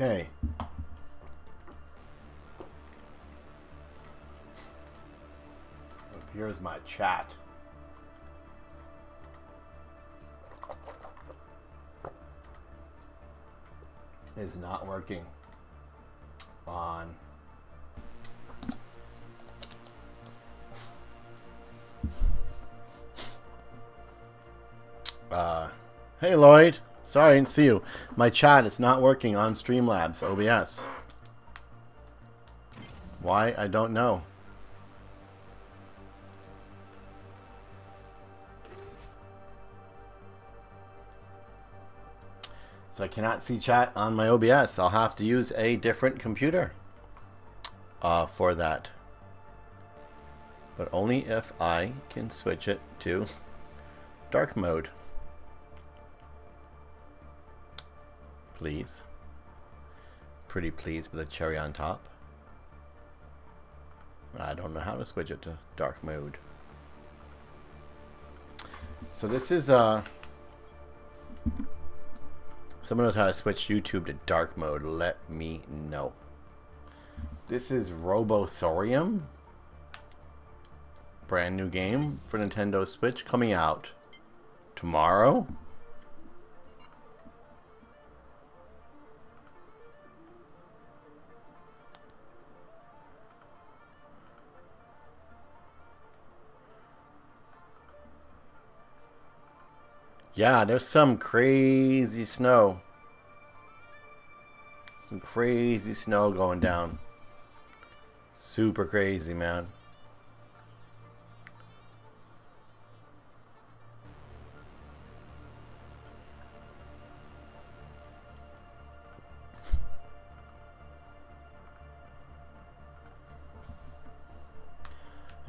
Okay. Here's my chat. Is not working on hey Lloyd, sorry I didn't see you. My chat is not working on Streamlabs OBS. Why? I don't know. So I cannot see chat on my OBS. I'll have to use a different computer for that. But only if I can switch it to dark mode. Please. Pretty please with a cherry on top. I don't know how to switch it to dark mode. So this is someone knows how to switch YouTube to dark mode. Let me know. This is Robothorium. Brand new game for Nintendo Switch coming out tomorrow. Yeah, there's some crazy snow. Some crazy snow going down. Super crazy, man.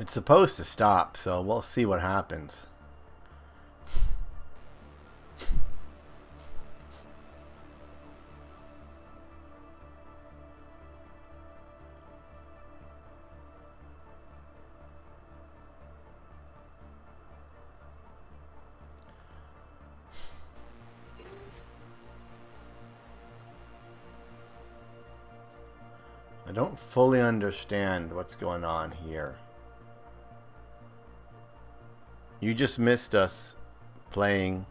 It's supposed to stop, so we'll see what happens. I don't fully understand what's going on here. You just missed us playing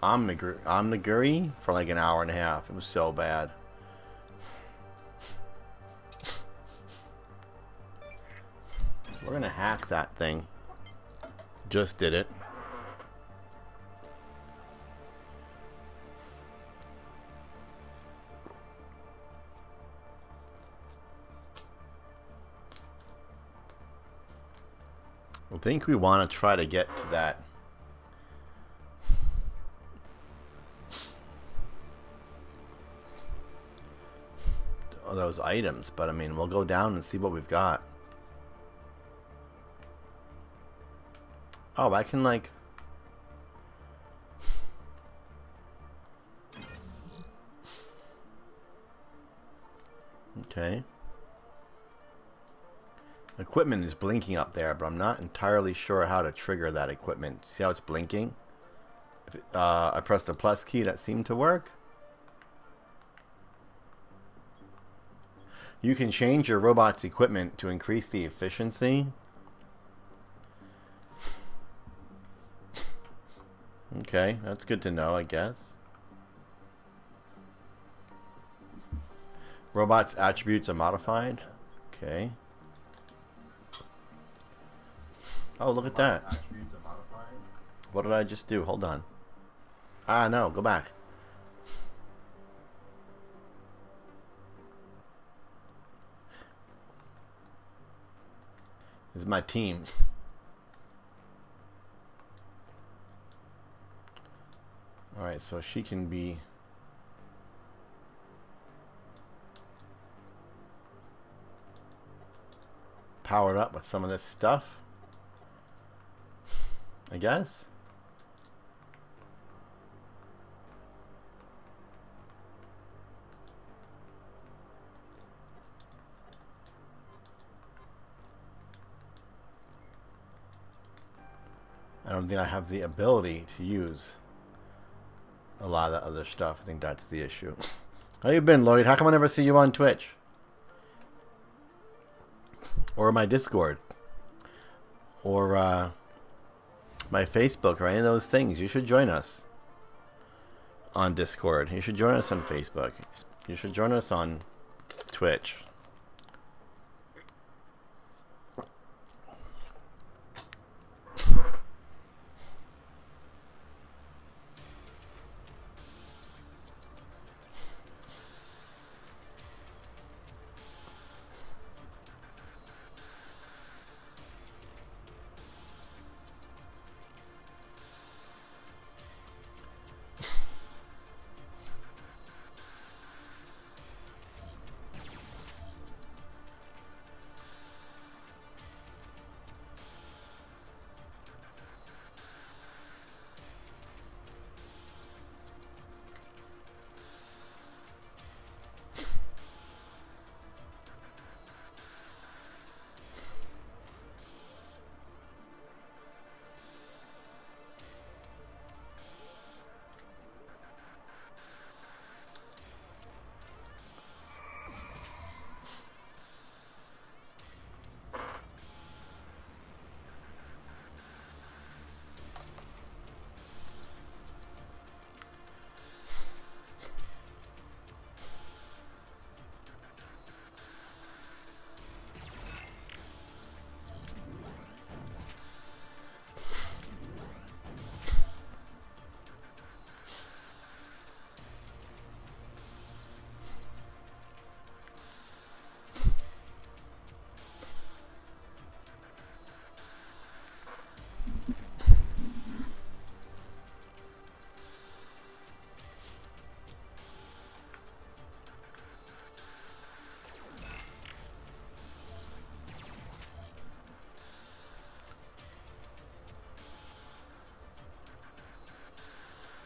Omniguri for like an hour and a half. It was so bad. We're gonna hack that thing. Just did it. I think we want to try to get to that. Those items, but I mean, we'll go down and see what we've got. Oh, I can like... Okay. Equipment is blinking up there, but I'm not entirely sure how to trigger that equipment. See how it's blinking? If it, I pressed the plus key, that seemed to work. You can change your robot's equipment to increase the efficiency. Okay, that's good to know, I guess. Robot's attributes are modified. Okay. Oh, look at that. What did I just do? Hold on. Ah, no, go back. This is my team. Alright, so she can be... powered up with some of this stuff, I guess. I don't think I have the ability to use a lot of the other stuff. I think that's the issue. How you been, Lloyd? How come I never see you on Twitch? Or my Discord? Or my Facebook or any of those things? You should join us on Discord. You should join us on Facebook. You should join us on Twitch.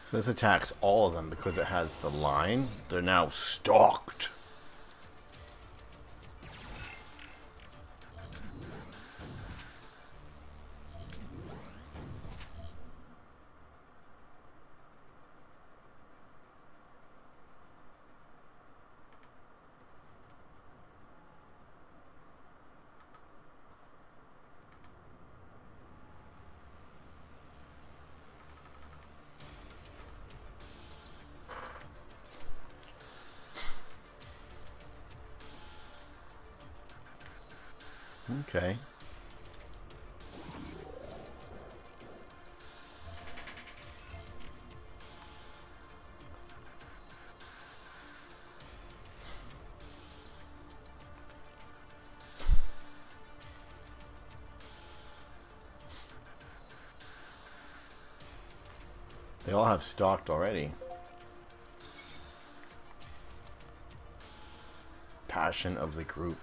So this attacks all of them because it has the line. They're now stalked. Okay. They all have stalked already. Passion of the group.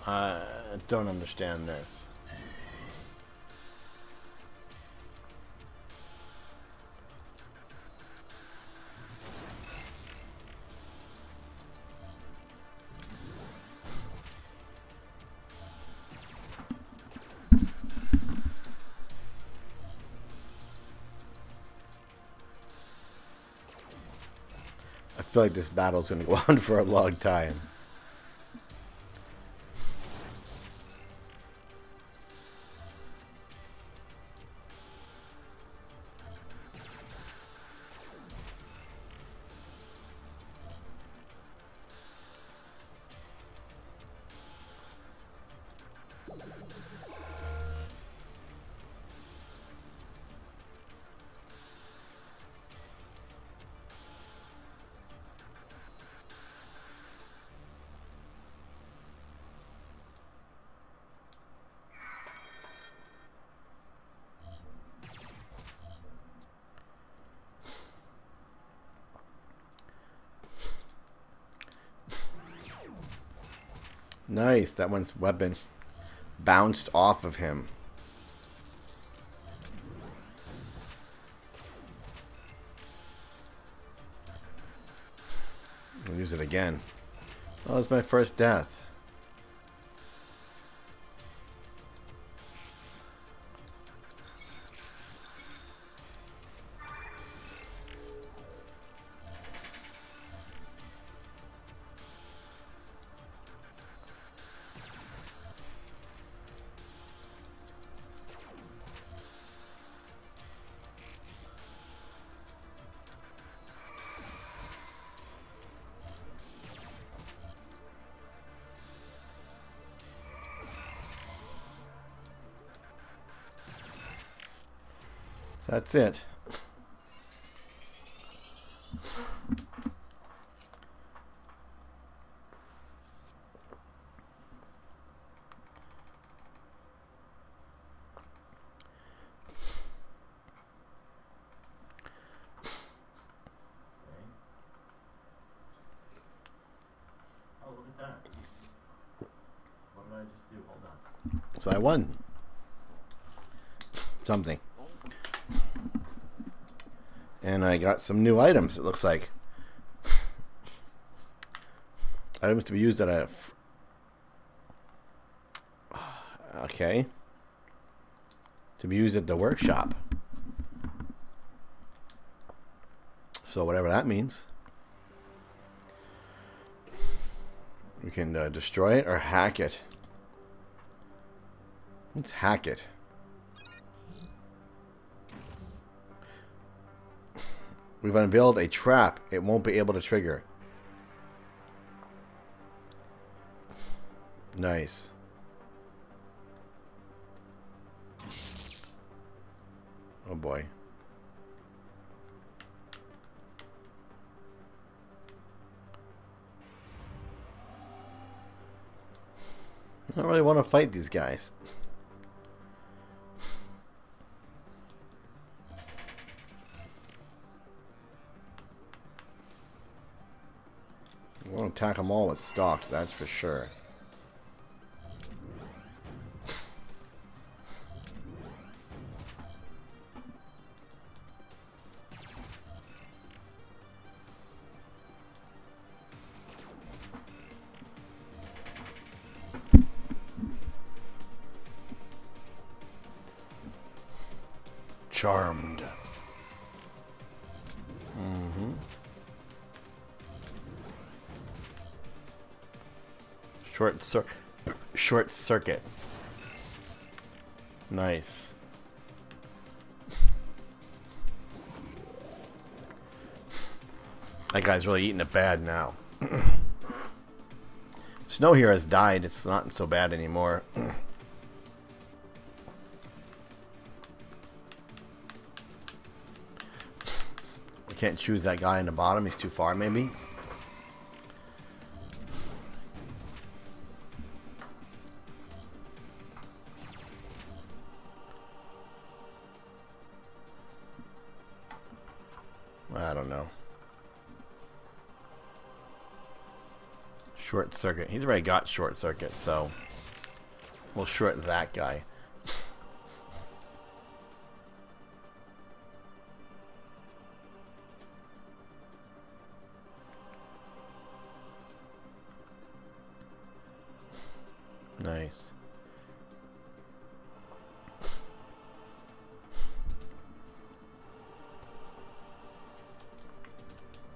I don't understand this. I feel like this battle's going to go on for a long time. Nice, that one's weapon bounced off of him. I'll use it again. Oh, it's my first death. That's it. Oh, look at that. What did I just do? Hold on. So I won something. And I got some new items, it looks like. Items to be used at a... Okay. To be used at the workshop. So whatever that means. We can destroy it or hack it. Let's hack it. We've unveiled a trap it won't be able to trigger. Nice. Oh boy. I don't really want to fight these guys. I won't attack them all with stalks, that's for sure. Charmed. Short circuit. Nice. That guy's really eating it bad now. Snow here has died. It's not so bad anymore. We can't choose that guy in the bottom. He's too far, maybe. I don't know. Short circuit. He's already got short circuit, so we'll short that guy. Nice.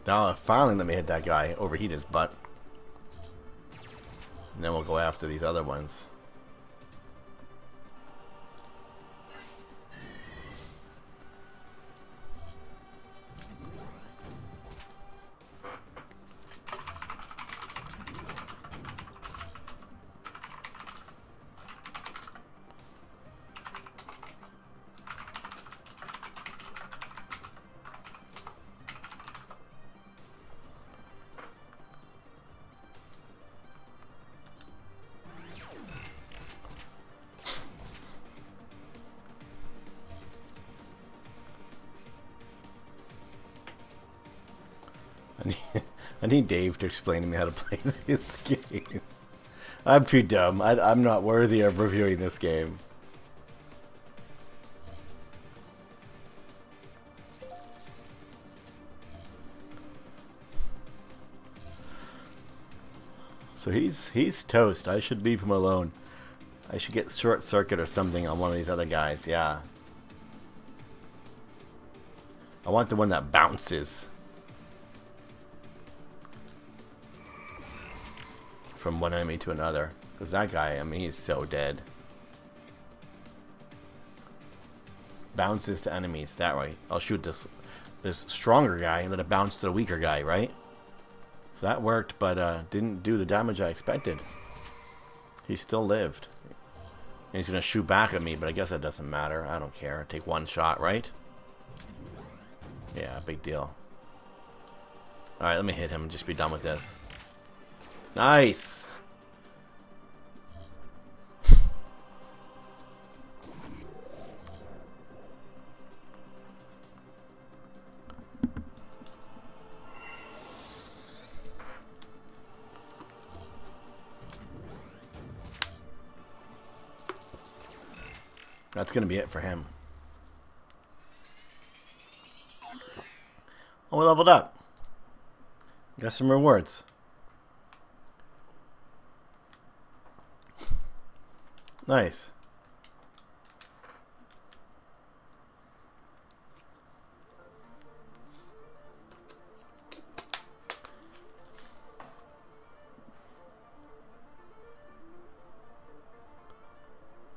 Now finally let me hit that guy, overheat his butt. And then we'll go after these other ones. I need Dave to explain to me how to play this game. I'm too dumb. I'm not worthy of reviewing this game. So he's toast. I should leave him alone. I should get short circuit or something on one of these other guys. Yeah. I want the one that bounces from one enemy to another. Because that guy, I mean, he's so dead. Bounces to enemies. That way. I'll shoot this stronger guy and let it bounce to the weaker guy, right? So that worked, but didn't do the damage I expected. He still lived. And he's going to shoot back at me, but I guess that doesn't matter. I don't care. Take one shot, right? Yeah, big deal. Alright, let me hit him and just be done with this. Nice! That's going to be it for him. Oh, we leveled up. Got some rewards. Nice.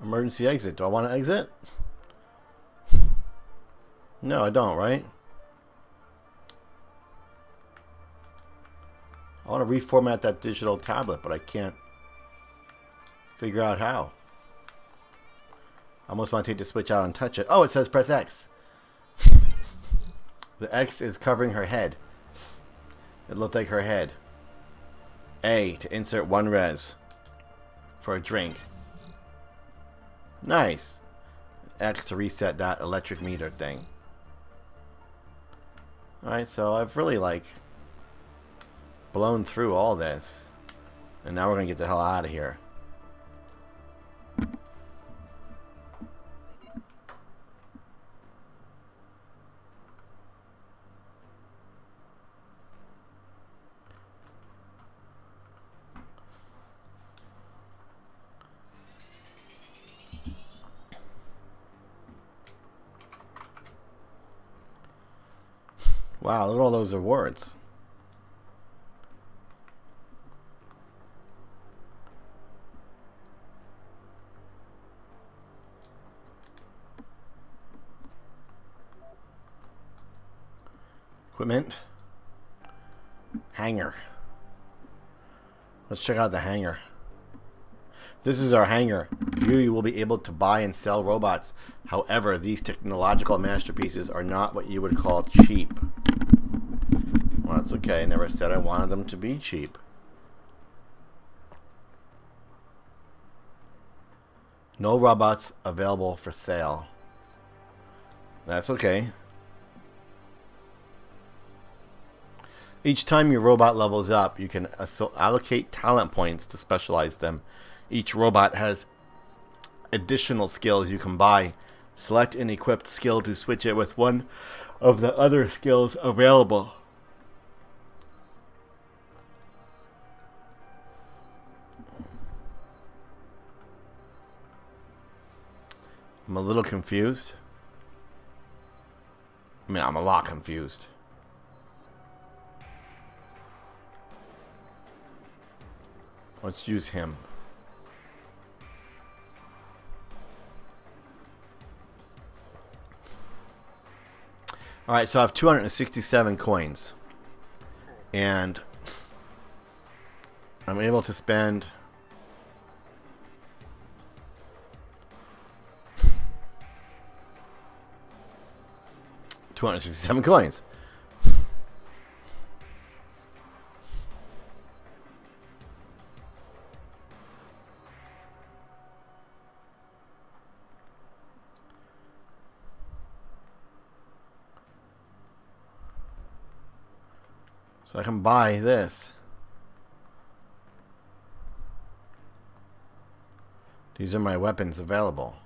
Emergency exit. Do I want to exit? No, I don't, right? I want to reformat that digital tablet, but I can't figure out how. I almost want to take the switch out and touch it. Oh, it says press X. The X is covering her head. It looked like her head. A to insert one res for a drink. Nice. X to reset that electric meter thing. Alright, so I've really like blown through all this. And now we're gonna get the hell out of here. Wow, look at all those rewards. Equipment. Hangar. Let's check out the hangar. This is our hangar. Here you will be able to buy and sell robots. However, these technological masterpieces are not what you would call cheap. Well, that's okay. I never said I wanted them to be cheap. No robots available for sale. That's okay. Each time your robot levels up, you can allocate talent points to specialize them. Each robot has additional skills you can buy. Select an equipped skill to switch it with one of the other skills available. I'm a little confused. I mean, I'm a lot confused. Let's use him. Alright, so I have 267 coins. And I'm able to spend $267 coins. So I can buy this. These are my weapons available.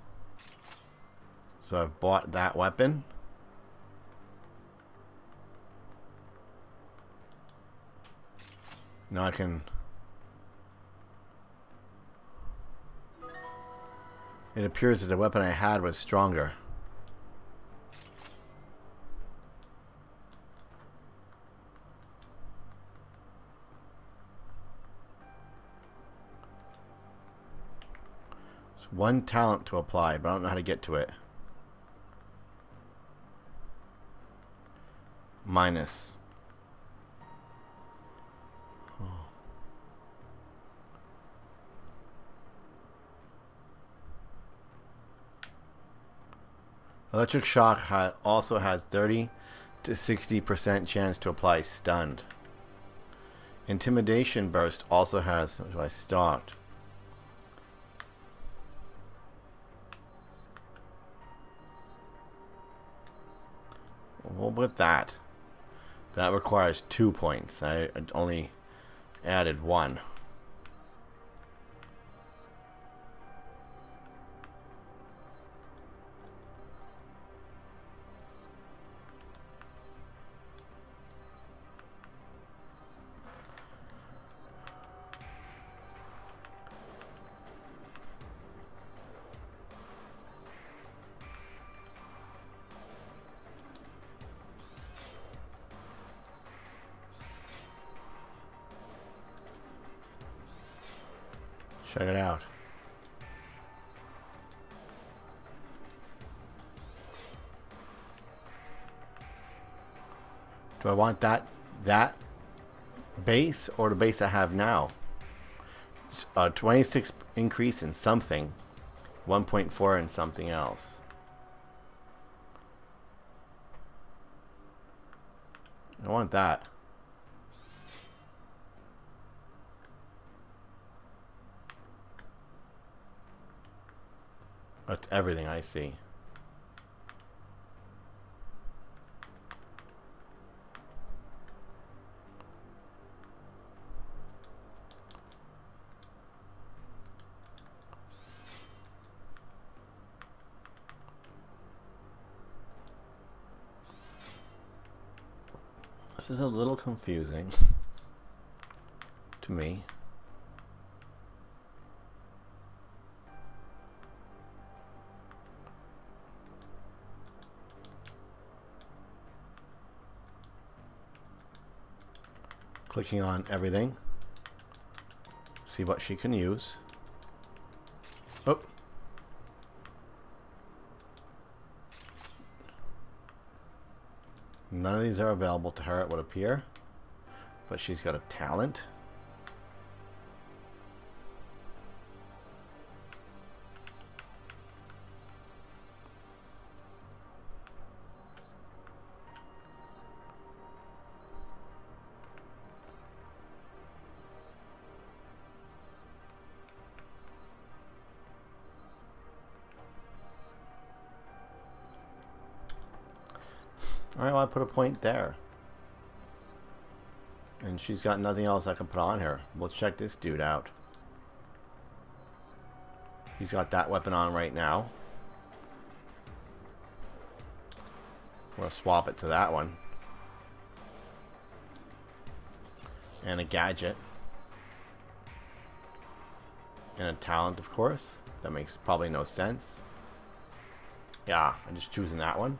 So I've bought that weapon. Now I can It appears that the weapon I had was stronger. It's one talent to apply, but I don't know how to get to it. Minus. Electric shock also has 30 to 60% chance to apply stunned. Intimidation burst also has. Do I start? Well, with that, that requires 2 points. I only added 1. Check it out. Do I want that base or the base I have now? 26 increase in something, 1.4 in something else. I want that. That's everything I see. This is a little confusing to me. Clicking on everything. See what she can use. Oh. None of these are available to her, it would appear. But she's got a talent. Alright, well, I put a point there. And she's got nothing else I can put on her. We'll check this dude out. He's got that weapon on right now. We'll swap it to that one. And a gadget. And a talent, of course. That makes probably no sense. Yeah, I'm just choosing that one.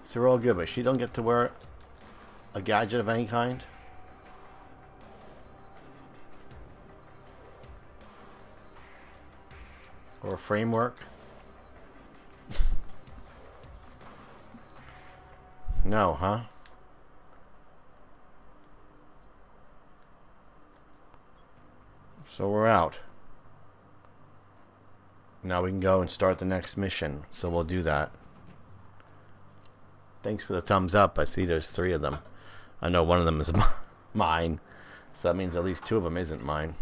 So we're all good, but she don't get to wear a gadget of any kind. Or a framework. No, huh? So we're out. Now we can go and start the next mission. So we'll do that. Thanks for the thumbs up. I see there's 3 of them. I know one of them is mine. So that means at least 2 of them isn't mine.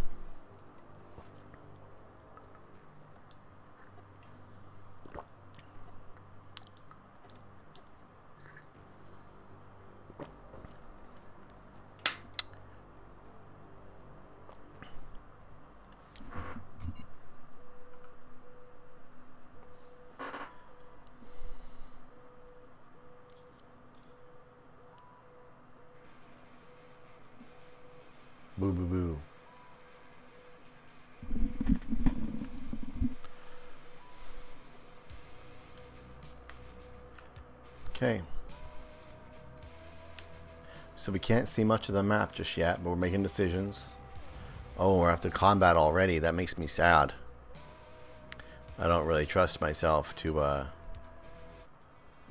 Boo boo boo. Okay. So we can't see much of the map just yet, but we're making decisions. Oh, we're after combat already. That makes me sad. I don't really trust myself to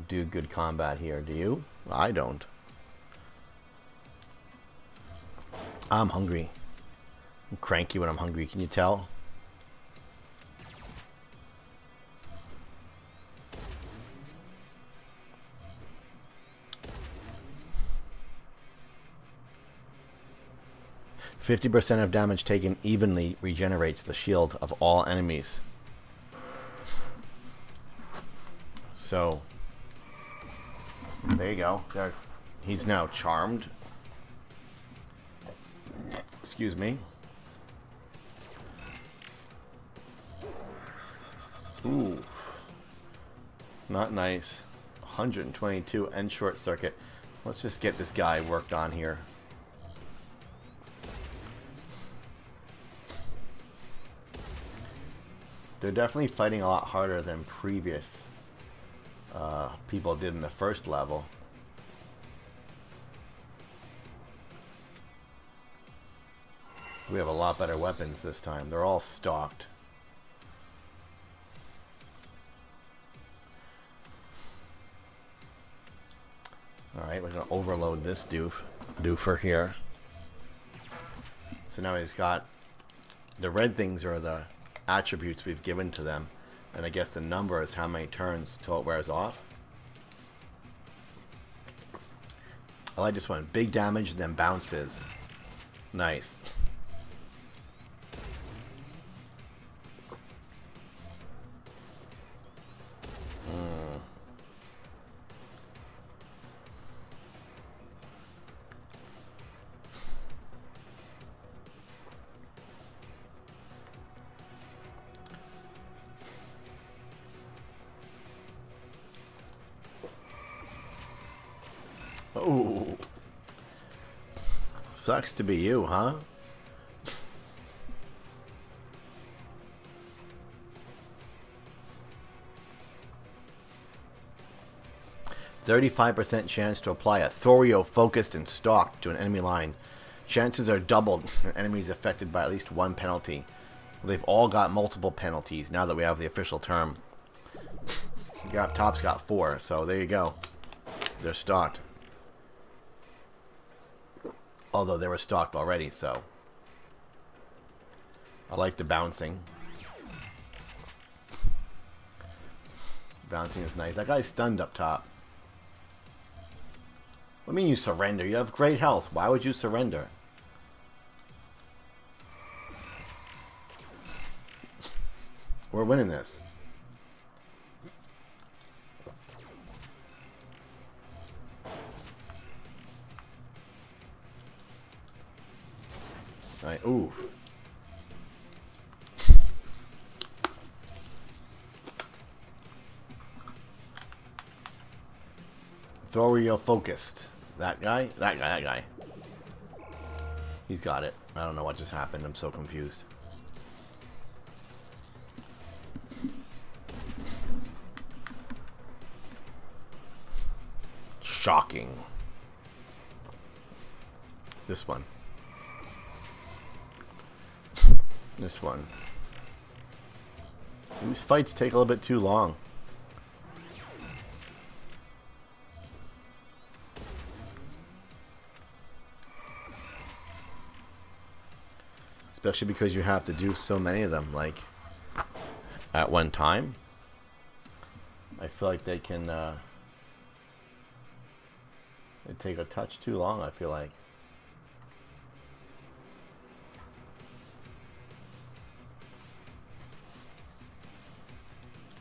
do good combat here. Do you? I don't. I'm hungry. I'm cranky when I'm hungry. Can you tell? "50% of damage taken evenly regenerates the shield of all enemies." So, there you go. There, he's now charmed. Excuse me. Ooh. Not nice. 122 and short circuit. Let's just get this guy worked on here. They're definitely fighting a lot harder than previous people did in the first level. We have a lot better weapons this time. They're all stocked. Alright, we're going to overload this doofer here. So now he's got... The red things are the attributes we've given to them. And I guess the number is how many turns till it wears off. I like this one. Big damage, then bounces. Nice. Oh, sucks to be you, huh? "35% chance to apply a Thorio focused and stalked to an enemy line. Chances are doubled when enemies affected by at least one penalty." Well, they've all got multiple penalties now that we have the official term. Top's got 4, so there you go. They're stalked. Although they were stalked already, so. I like the bouncing. Bouncing is nice. That guy's stunned up top. What do you mean you surrender? You have great health. Why would you surrender? We're winning this. Right, ooh. Thorio focused. That guy? That guy, that guy. He's got it. I don't know what just happened. I'm so confused. Shocking. This one. This one. These fights take a little bit too long. Especially because you have to do so many of them, like, at one time. I feel like they can, they take a touch too long, I feel like.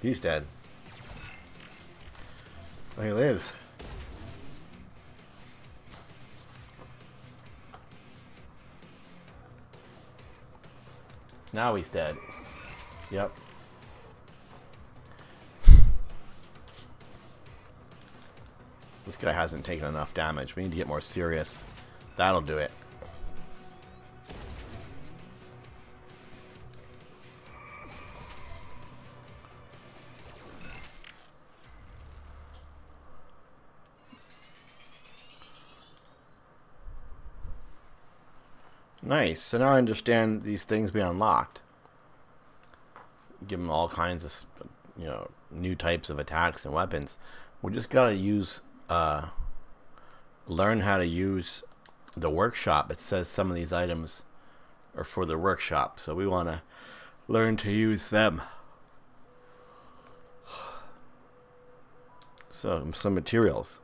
He's dead. Oh, he lives. Now he's dead. Yep. This guy hasn't taken enough damage. We need to get more serious. That'll do it. Nice. So now I understand these things be unlocked. Give them all kinds of, new types of attacks and weapons. We just gotta use, learn how to use the workshop. It says some of these items are for the workshop, so we want to learn to use them. So some materials.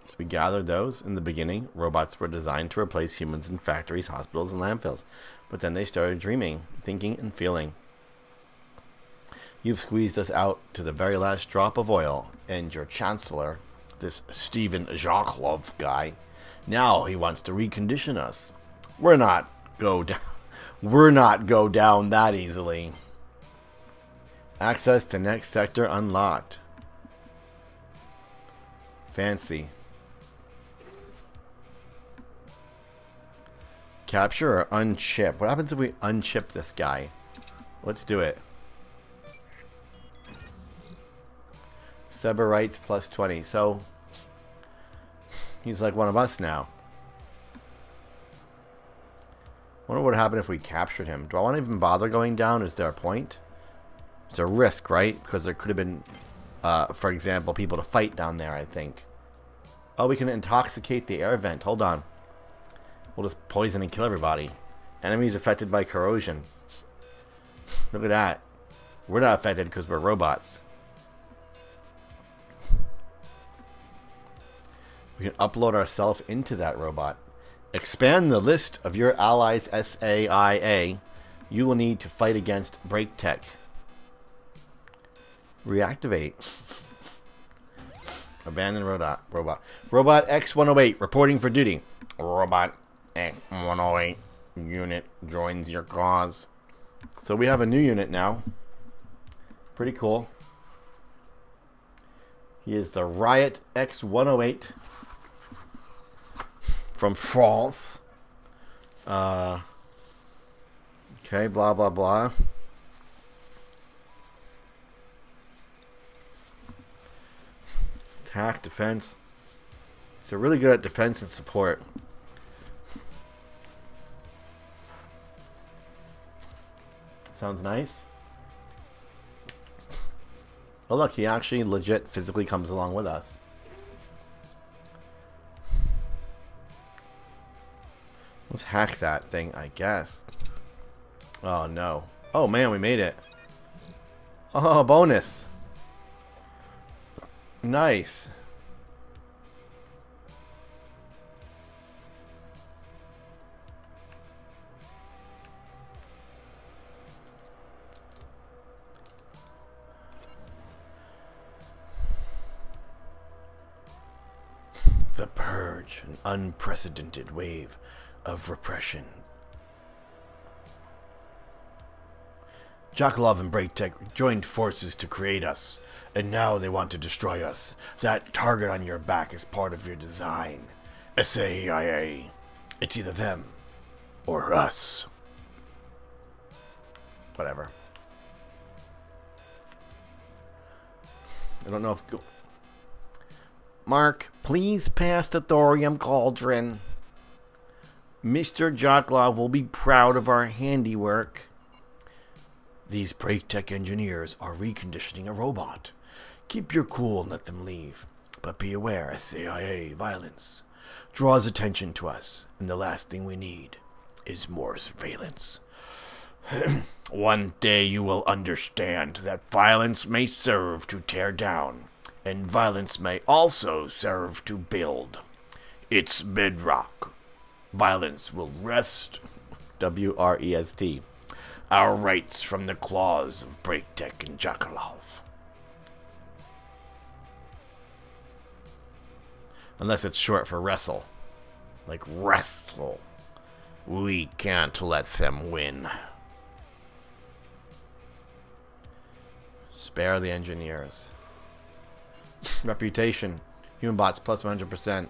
So we gathered those. In the beginning, robots were designed to replace humans in factories, hospitals, and landfills. But then they started dreaming, thinking, and feeling. You've squeezed us out to the very last drop of oil, and your chancellor, this Stephen Jacques guy, now he wants to recondition us. We're not go down that easily. Access to next sector unlocked. Fancy. Capture or unchip? What happens if we unchip this guy? Let's do it. Seberites plus 20. So he's like one of us now. Wonder what would happen if we captured him. Do I want to even bother going down? Is there a point? It's a risk, right? Because there could have been, for example, people to fight down there, I think. Oh, we can intoxicate the air vent. Hold on. We'll just poison and kill everybody. Enemies affected by corrosion. Look at that. We're not affected because we're robots. We can upload ourselves into that robot. Expand the list of your allies' SAIA. You will need to fight against Break Tech. Reactivate. Abandoned robot. Robot X-108 reporting for duty. Robot X-108 unit joins your cause. So we have a new unit now. Pretty cool. He is the Riot X-108 from France. Okay, blah, blah, blah. Attack, defense. So really good at defense and support. Sounds nice. Oh look, he actually legit physically comes along with us. Let's hack that thing, I guess. Oh no. Oh man, we made it. Oh, bonus. Nice. The Purge, an unprecedented wave of repression. Jakalov and Breaktech joined forces to create us, and now they want to destroy us. That target on your back is part of your design. SAIA. It's either them or us. Whatever. I don't know if... Mark, please pass the thorium cauldron. Mr. Jaklov will be proud of our handiwork. These Breaktech engineers are reconditioning a robot. Keep your cool and let them leave. But be aware, SAIA violence draws attention to us, and the last thing we need is more surveillance. One day you will understand that violence may serve to tear down, and violence may also serve to build. It's bedrock. Violence will wrest, W-R-E-S-T, our rights from the claws of Breaktech and Jakalov. Unless it's short for wrestle. Like wrestle. We can't let them win. Spare the engineers. Reputation. Human bots plus 100%.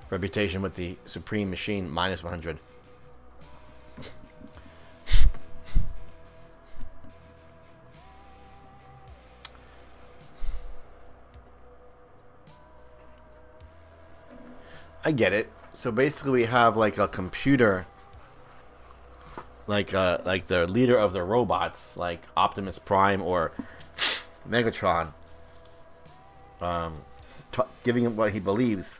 Reputation with the Supreme Machine minus 100. I get it. So basically we have like a computer, like the leader of the robots, like Optimus Prime or Megatron, giving him what he believes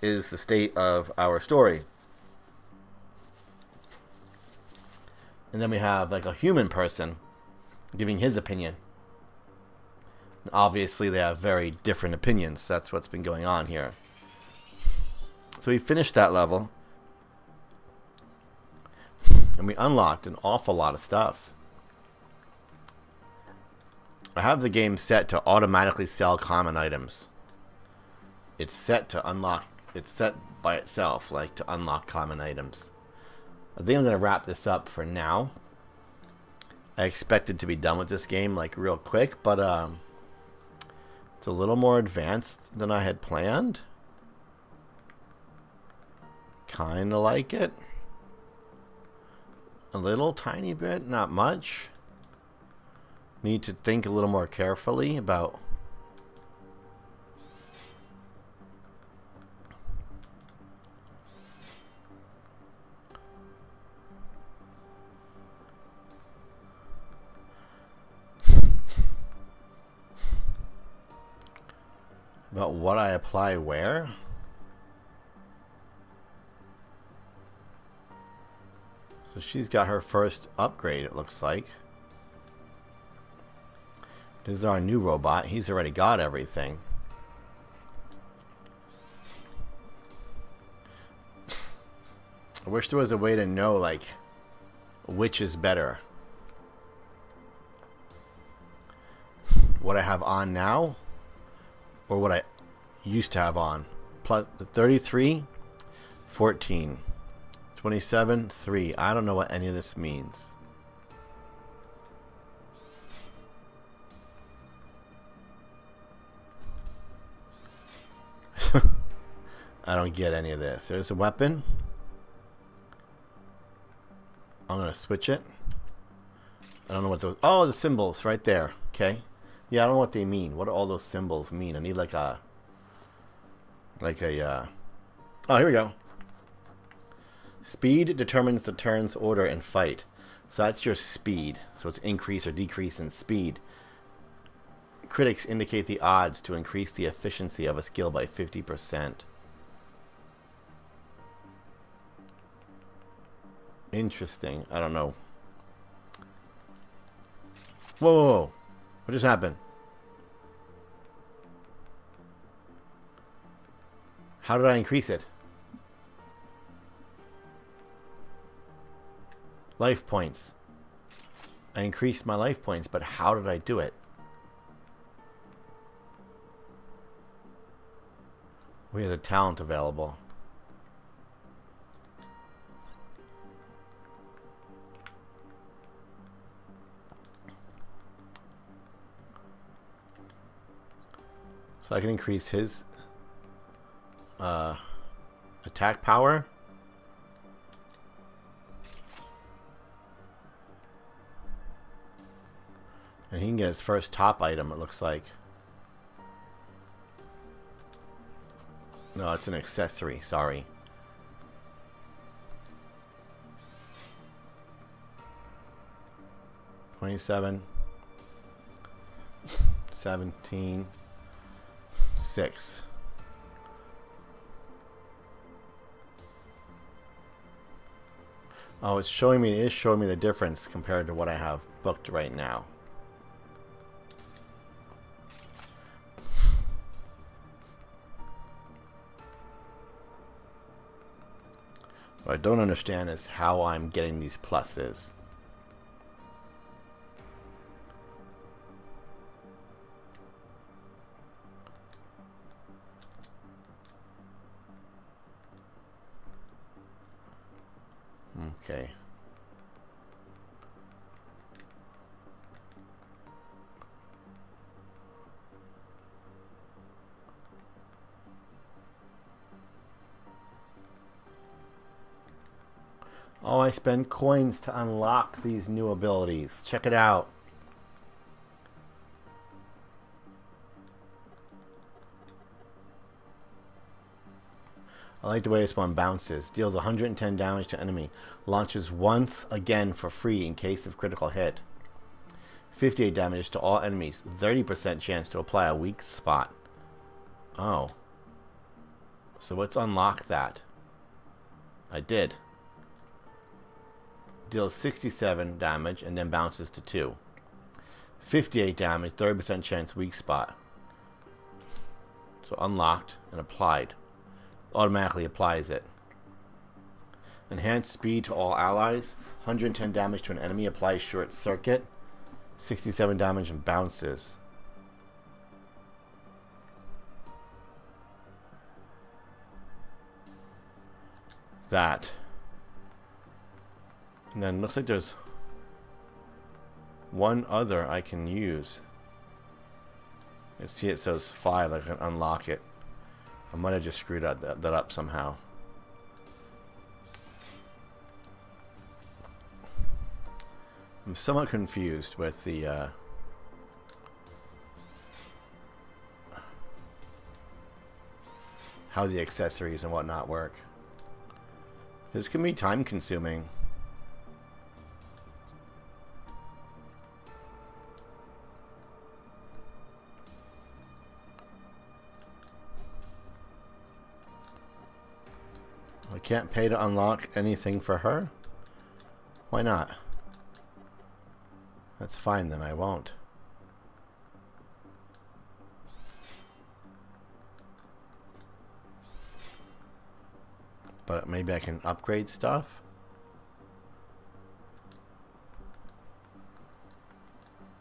is the state of our story. And then we have like a human person giving his opinion. And obviously they have very different opinions. That's what's been going on here. So we finished that level. And we unlocked an awful lot of stuff. I have the game set to automatically sell common items. It's set to unlock. It's set by itself, like to unlock common items. I think I'm going to wrap this up for now. I expected to be done with this game like real quick, but it's a little more advanced than I had planned. Kind of like it. A little tiny bit, not much. Need to think a little more carefully about what I apply where. So she's got her first upgrade, it looks like. This is our new robot. He's already got everything. I wish there was a way to know, like, which is better. What I have on now, or what I used to have on. Plus 33, 14, 27, 3. I don't know what any of this means. I don't get any of this. There's a weapon. I'm going to switch it. I don't know what those... Oh, the symbols right there. Okay. Yeah, I don't know what they mean. What do all those symbols mean? I need like a... Oh, here we go. Speed determines the turn's order in fight. So that's your speed. So it's increase or decrease in speed. Critics indicate the odds to increase the efficiency of a skill by 50%. Interesting. I don't know. Whoa, whoa, whoa. What just happened? How did I increase it? Life points. I increased my life points, but how did I do it? We have a talent available. So I can increase his attack power. And he can get his first top item, it looks like. No, it's an accessory, sorry. $27, 17, 6. Oh, it's showing me, it is showing me the difference compared to what I have booked right now. What I don't understand is how I'm getting these pluses. Okay. Oh, I spend coins to unlock these new abilities. Check it out. I like the way this one bounces. Deals 110 damage to enemy. Launches once again for free in case of critical hit. 58 damage to all enemies. 30% chance to apply a weak spot. Oh. So let's unlock that. I did. Deals 67 damage and then bounces to 2. 58 damage, 30% chance weak spot. So unlocked and applied. Automatically applies it. Enhanced speed to all allies. 110 damage to an enemy. Applies short circuit. 67 damage and bounces. That. And then looks like there's one other I can use. You see it says 5. I can unlock it. I might have just screwed that up somehow. I'm somewhat confused with the how the accessories and whatnot work. This can be time consuming. I can't pay to unlock anything for her? Why not? That's fine then, I won't. But maybe I can upgrade stuff?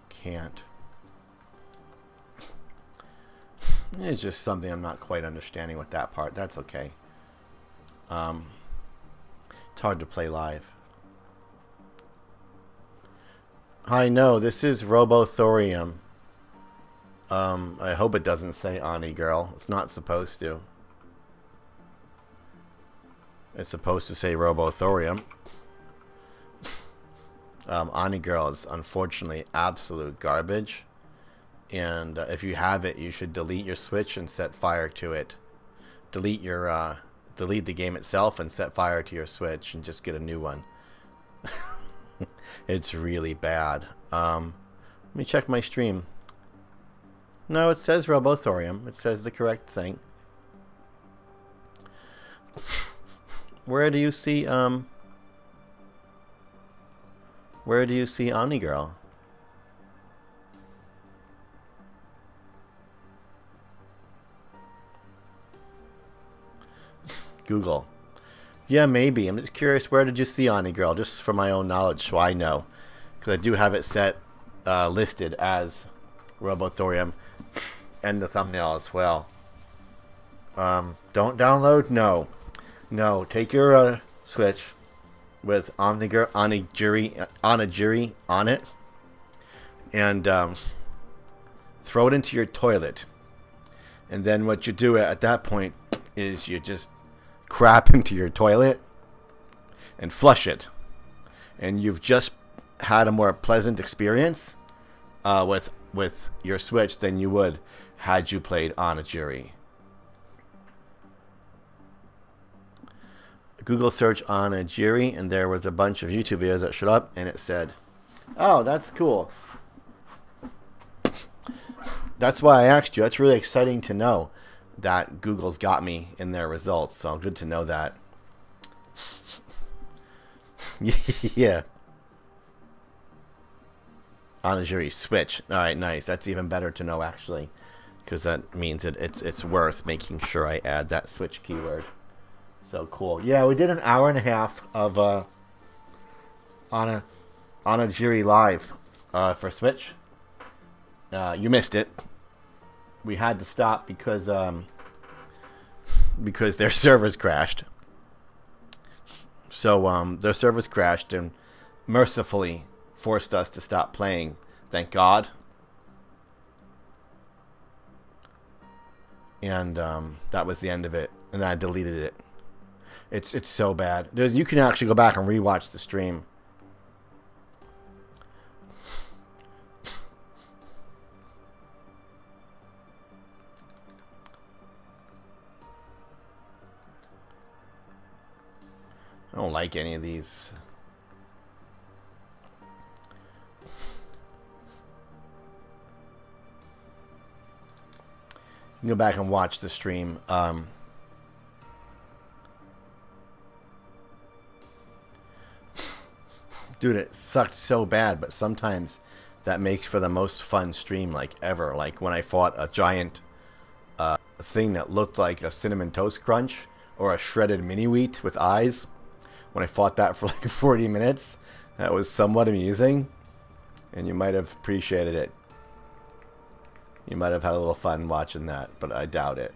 Can't. It's just something I'm not quite understanding with that part. That's okay. It's hard to play live. Hi, no, this is Robothorium. I hope it doesn't say Ani Girl. It's not supposed to. It's supposed to say Robothorium. Ani Girl is unfortunately absolute garbage. And if you have it, you should delete your Switch and set fire to it. Delete your delete the game itself and set fire to your Switch and just get a new one. It's really bad. Let me check my stream. No, it says Robothorium. It says the correct thing. Where do you see Ani Girl? Google. Yeah, maybe. I'm just curious, where did you see Ani Girl? Just for my own knowledge, so I know. Because I do have it set, listed as Robothorium, and the thumbnail as well. Don't download? No. No, take your Switch with Onigiri on it, and throw it into your toilet. And then what you do at that point is you just crap into your toilet and flush it, and you've just had a more pleasant experience with your Switch than you would had you played Onigiri. Google search Onigiri, and there was a bunch of YouTube videos that showed up, and it said, "Oh, that's cool." That's why I asked you. That's really exciting to know that Google's got me in their results, so good to know that. Yeah. Onigiri Switch. All right, nice. That's even better to know, actually, because that means it's worth making sure I add that Switch keyword. So cool. Yeah, we did an hour and a half of Onigiri live for Switch. You missed it. We had to stop because their servers crashed. So their servers crashed and mercifully forced us to stop playing. Thank God. And that was the end of it. And I deleted it. It's so bad. You can actually go back and rewatch the stream. don't like any of these. You can go back and watch the stream. Dude, it sucked so bad, but sometimes that makes for the most fun stream like ever. Like when I fought a giant thing that looked like a cinnamon toast crunch or a shredded mini wheat with eyes. When I fought that for like 40 minutes, that was somewhat amusing, and you might have appreciated it. You might have had a little fun watching that, but I doubt it.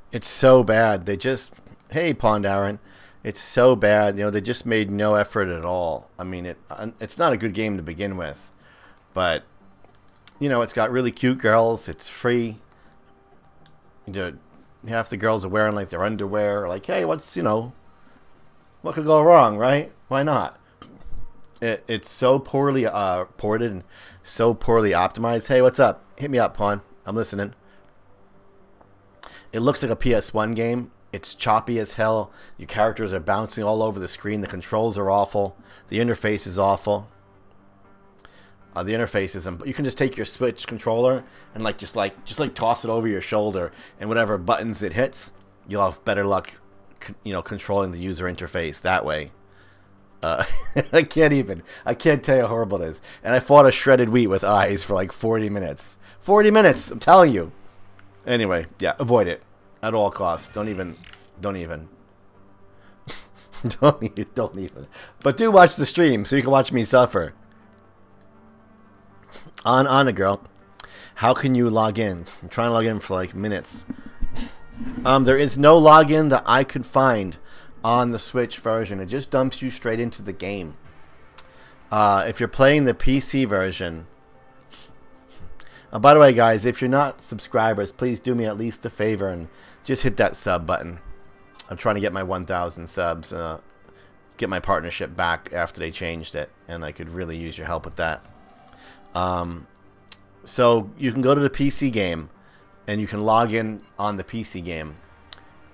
It's so bad. They just, hey, Pond Aaron, it's so bad. You know, they just made no effort at all. I mean, it's not a good game to begin with, but you know, it's got really cute girls. It's free. You know, half the girls are wearing like their underwear. Like, hey, what's, you know, what could go wrong, right? Why not? It's so poorly ported and so poorly optimized. Hey, what's up? Hit me up, Pawn. I'm listening. It looks like a PS1 game. It's choppy as hell. Your characters are bouncing all over the screen. The controls are awful. The interface is awful. The interface is, you can just take your Switch controller and just toss it over your shoulder, and whatever buttons it hits, you'll have better luck, you know, controlling the user interface that way. I can't tell you how horrible it is. And I fought a shredded wheat with eyes for like 40 minutes. 40 minutes, I'm telling you. Anyway, yeah, avoid it at all costs. Don't even. don't even. But do watch the stream so you can watch me suffer. On a girl. How can you log in? I'm trying to log in for like minutes. There is no login that I could find on the Switch version. It just dumps you straight into the game. If you're playing the PC version. By the way, guys, if you're not subscribers, please do me at least a favor and just hit that sub button. I'm trying to get my 1,000 subs, get my partnership back after they changed it, and I could really use your help with that. So you can go to the PC game, and you can log in on the PC game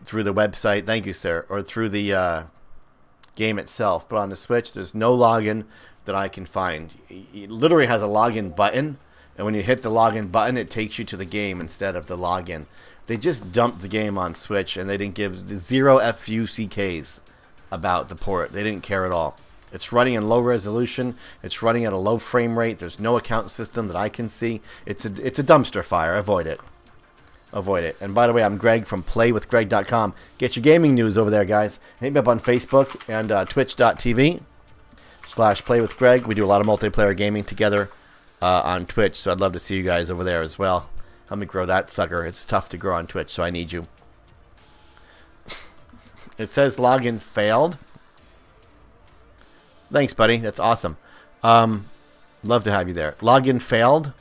through the website. Thank you, sir. Or through the game itself. But on the Switch, there's no login that I can find. It literally has a login button, and when you hit the login button, it takes you to the game instead of the login. They just dumped the game on Switch, and they didn't give the zero FUCKs about the port. They didn't care at all. It's running in low resolution. It's running at a low frame rate. There's no account system that I can see. It's a dumpster fire. Avoid it. Avoid it. And by the way, I'm Greg from playwithgreg.com. Get your gaming news over there, guys. Hit me up on Facebook and twitch.tv/playwithgreg. We do a lot of multiplayer gaming together on Twitch, so I'd love to see you guys over there as well. Help me grow that sucker. It's tough to grow on Twitch, so I need you. It says login failed. Thanks, buddy. That's awesome. Love to have you there. Login failed.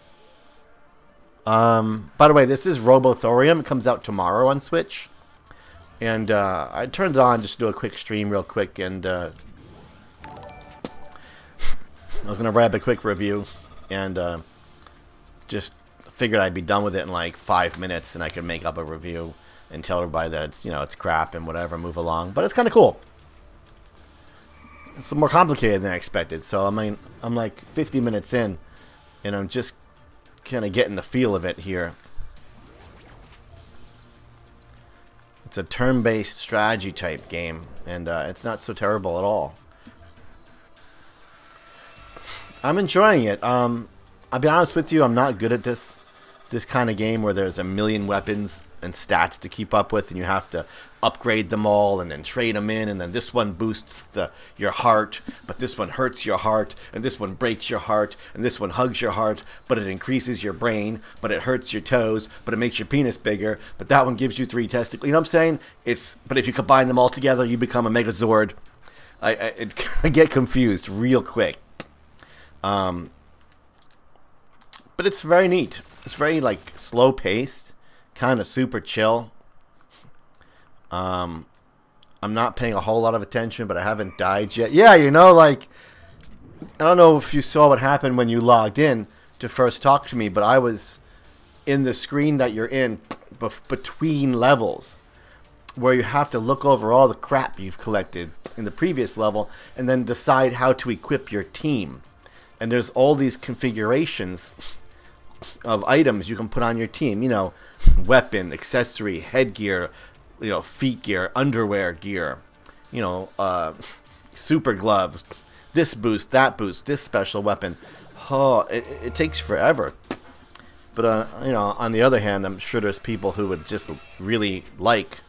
By the way, this is Robothorium. It comes out tomorrow on Switch. And I turned it on just to do a quick stream real quick. And I was going to grab a quick review. And just figured I'd be done with it in like 5 minutes. And I could make up a review and tell everybody that it's, you know, it's crap and whatever, move along. But it's kind of cool. It's more complicated than I expected. So, I mean, I'm like 50 minutes in, and I'm just kind of getting the feel of it here. It's a turn-based strategy type game, and it's not so terrible at all. I'm enjoying it. I'll be honest with you, I'm not good at this kind of game where there's a million weapons and stats to keep up with, and you have to upgrade them all and then trade them in, and then this one boosts your heart, but this one hurts your heart, and this one breaks your heart, and this one hugs your heart, but it increases your brain, but it hurts your toes, but it makes your penis bigger, but that one gives you 3 testicles. You know what I'm saying? But if you combine them all together, you become a Megazord. I get confused real quick. But it's very neat. It's very like slow paced. Kind of super chill. I'm not paying a whole lot of attention, but I haven't died yet. Yeah, you know, like, I don't know if you saw what happened when you logged in to first talk to me, but I was in the screen that you're in between levels, where you have to look over all the crap you've collected in the previous level and then decide how to equip your team. And there's all these configurations of items you can put on your team. You know, weapon, accessory, headgear, you know, feet gear, underwear gear, you know, super gloves, this boost, that boost, this special weapon. Oh, it takes forever. But, you know, on the other hand, I'm sure there's people who would just really like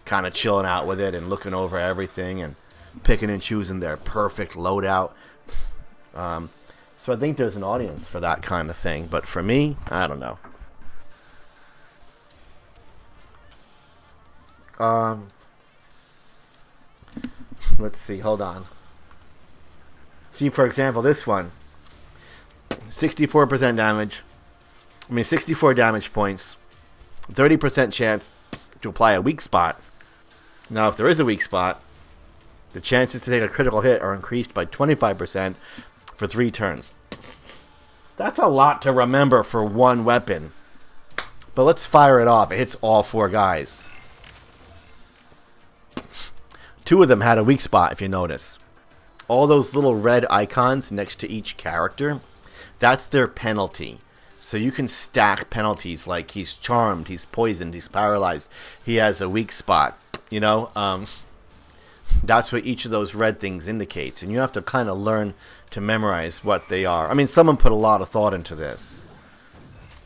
kind of chilling out with it and looking over everything and picking and choosing their perfect loadout. So I think there's an audience for that kind of thing. But for me, I don't know. Let's see. Hold on. See, for example, this one. 64% damage. I mean, 64 damage points. 30% chance to apply a weak spot. Now, if there is a weak spot, the chances to take a critical hit are increased by 25% for 3 turns. That's a lot to remember for one weapon. But let's fire it off. It hits all 4 guys. 2 of them had a weak spot, if you notice. All those little red icons next to each character, that's their penalty. So you can stack penalties like he's charmed, he's poisoned, he's paralyzed, he has a weak spot. You know, that's what each of those red things indicates. And you have to kind of learn to memorize what they are. I mean, someone put a lot of thought into this.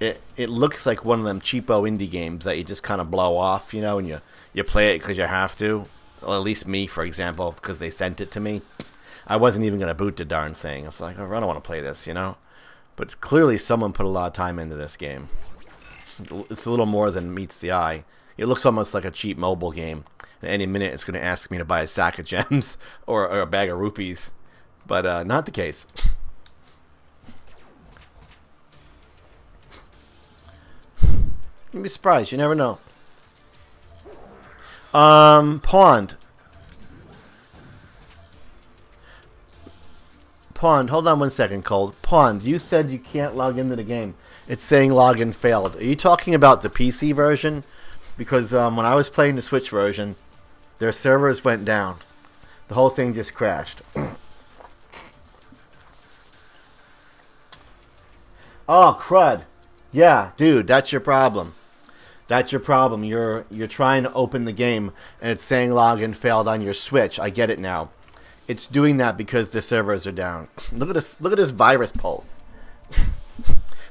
It looks like one of them cheapo indie games that you just kind of blow off, you know, and you play it because you have to. Well, at least me, for example, because they sent it to me. I wasn't even going to boot the darn thing. It's like, oh, I don't want to play this, you know. But clearly someone put a lot of time into this game. It's a little more than meets the eye. It looks almost like a cheap mobile game. And any minute it's going to ask me to buy a sack of gems or a bag of rupees. But not the case. You'd be surprised. You never know. Pond. Pond, hold on one second, Cold. Pond, you said you can't log into the game. It's saying login failed. Are you talking about the PC version? Because when I was playing the Switch version, their servers went down. The whole thing just crashed. Oh, crud. Yeah, dude, that's your problem. That's your problem. You're trying to open the game, and it's saying login failed on your Switch. I get it now. It's doing that because the servers are down. Look at this. Look at this virus pulse.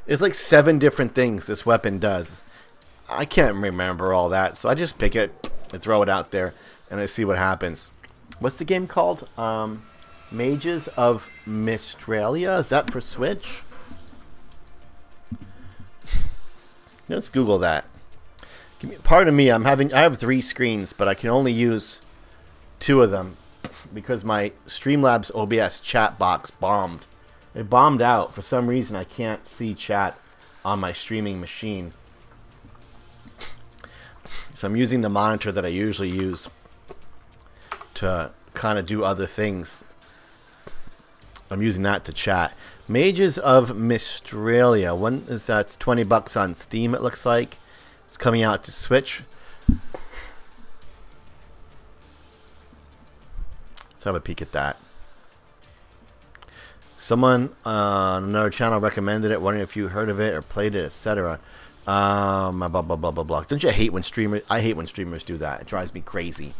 There's like 7 different things this weapon does. I can't remember all that, so I just pick it and throw it out there, and I see what happens. What's the game called? Mages of Mistralia. Is that for Switch? Let's Google that. Pardon me. I have 3 screens, but I can only use 2 of them. Because my Streamlabs OBS chat box bombed. It bombed out. For some reason, I can't see chat on my streaming machine. So I'm using the monitor that I usually use to kind of do other things. I'm using that to chat. Mages of Mistralia. When is that? It's $20 on Steam, it looks like. It's coming out to Switch. Let's have a peek at that. Someone on another channel recommended it, wondering if you heard of it or played it, etc. Blah, blah, blah, blah, blah. Don't you hate when streamers... I hate when streamers do that. It drives me crazy.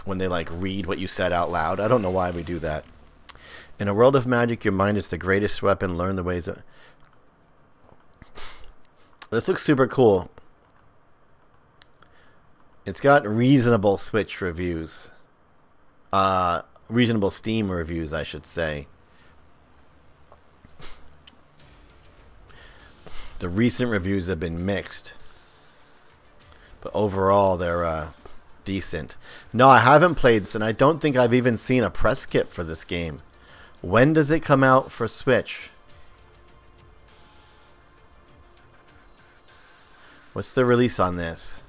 When they, like, read what you said out loud. I don't know why we do that. In a world of magic, your mind is the greatest weapon. Learn the ways of... This looks super cool. It's got reasonable Switch reviews. Reasonable Steam reviews, I should say. The recent reviews have been mixed, but overall they're decent. No, I haven't played this, and I don't think I've even seen a press kit for this game. When does it come out for Switch? What's the release on this?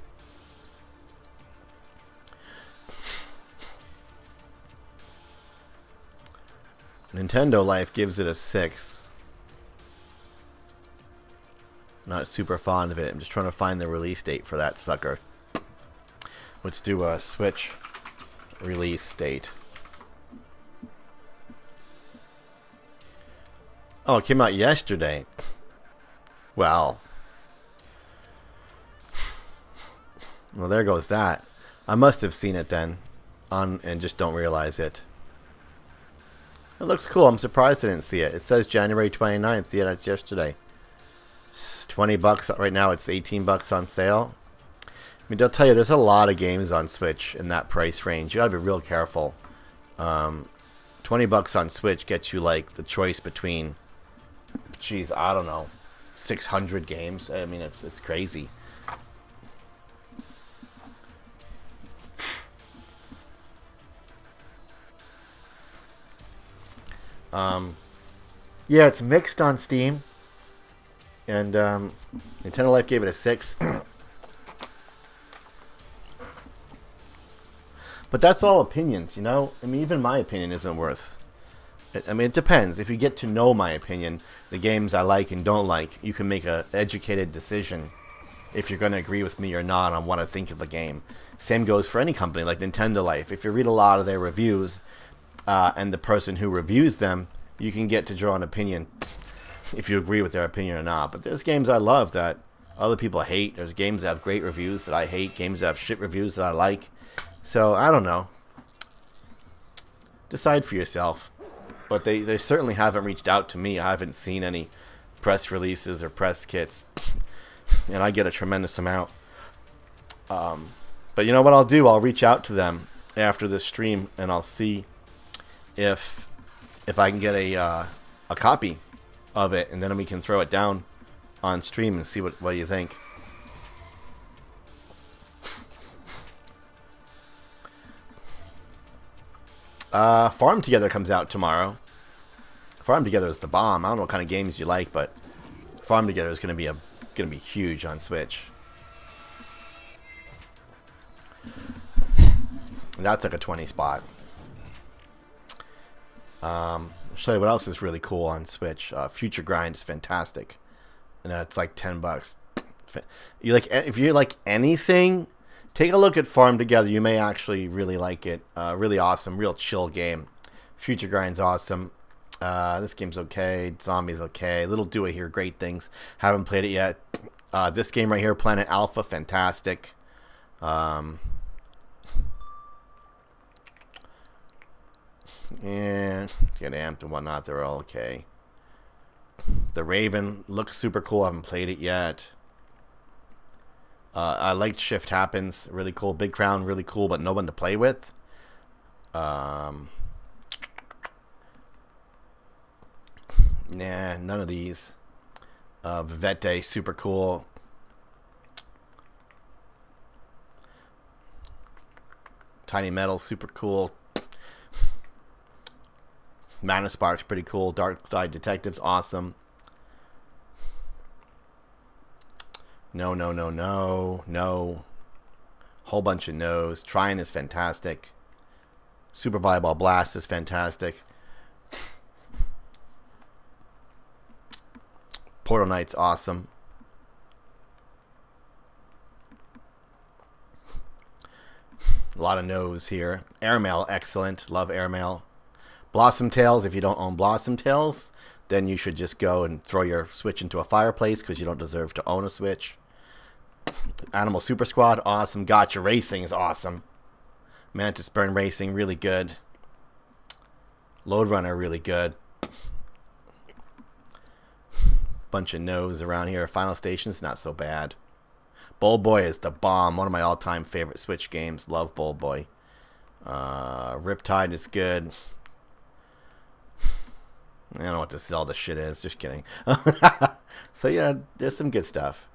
Nintendo Life gives it a 6. Not super fond of it. I'm just trying to find the release date for that sucker. Let's do a Switch release date. Oh, it came out yesterday. Well, there goes that. I must have seen it then, and just don't realize it. It looks cool. I'm surprised I didn't see it. It says January 29th. Yeah, that's yesterday. It's $20 right now. It's $18 on sale. I mean, I'll tell you, there's a lot of games on Switch in that price range. You gotta be real careful. $20 on Switch gets you like the choice between, geez, I don't know, 600 games. I mean, it's crazy. Yeah, it's mixed on Steam, and Nintendo Life gave it a 6. But that's all opinions, you know? I mean, even my opinion isn't worth... I mean, it depends. If you get to know my opinion, the games I like and don't like, you can make an educated decision if you're going to agree with me or not on what I think of a game. Same goes for any company like Nintendo Life. If you read a lot of their reviews, and the person who reviews them, you can get to draw an opinion if you agree with their opinion or not. But there's games I love that other people hate. There's games that have great reviews that I hate. Games that have shit reviews that I like. So, I don't know. Decide for yourself. But they certainly haven't reached out to me. I haven't seen any press releases or press kits. And I get a tremendous amount. But you know what I'll do? I'll reach out to them after this stream and I'll see if I can get a copy of it, and then we can throw it down on stream and see what you think. Farm Together comes out tomorrow. Farm Together is the bomb. I don't know what kind of games you like, but Farm Together is going to be huge on Switch. That's like a 20 spot. I'll show you what else is really cool on Switch. Future Grind is fantastic, and it's like $10. If you like anything, take a look at Farm Together. You may actually really like it. Really awesome, real chill game. Future Grind's awesome. This game's okay. Zombie's okay. Little Do I Hear Great Things. Haven't played it yet. This game right here, Planet Alpha, fantastic. And get amped and whatnot. They're all okay. The Raven looks super cool. I haven't played it yet. I liked Shift Happens. Really cool. Big Crown, really cool, but no one to play with. Nah, none of these. Vivette, super cool. Tiny Metal, super cool. Mana Spark's pretty cool. Dark Side Detectives, awesome. No, no, no, no, no. Whole bunch of no's. Trine is fantastic. Super Volleyball Blast is fantastic. Portal Knight's awesome. A lot of no's here. Airmail, excellent. Love Airmail. Blossom Tales, if you don't own Blossom Tales, then you should just go and throw your Switch into a fireplace because you don't deserve to own a Switch. Animal Super Squad, awesome. Gotcha Racing is awesome. Mantis Burn Racing, really good. Load Runner, really good. Bunch of no's around here. Final Station's not so bad. Bowl Boy is the bomb. One of my all-time favorite Switch games. Love Bowl Boy. Riptide is good. I don't know what this Zelda shit is. Just kidding. So yeah, there's some good stuff.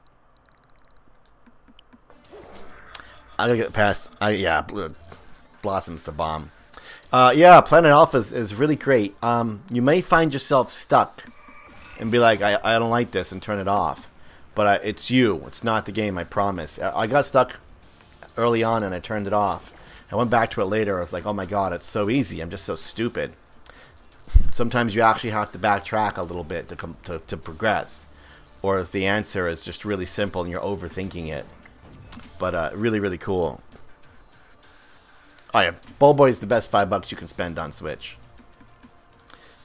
I gotta get past. Yeah, Blossom's the bomb. Yeah, Planet Alpha is really great. You may find yourself stuck and be like, I don't like this, and turn it off. But it's you. It's not the game, I promise. I got stuck early on and I turned it off. I went back to it later. I was like, oh my god, it's so easy. I'm just so stupid. sometimes you actually have to backtrack a little bit to progress, or if the answer is just really simple and you're overthinking it. But really, really cool. Oh yeah, Ballboy is the best $5 you can spend on Switch.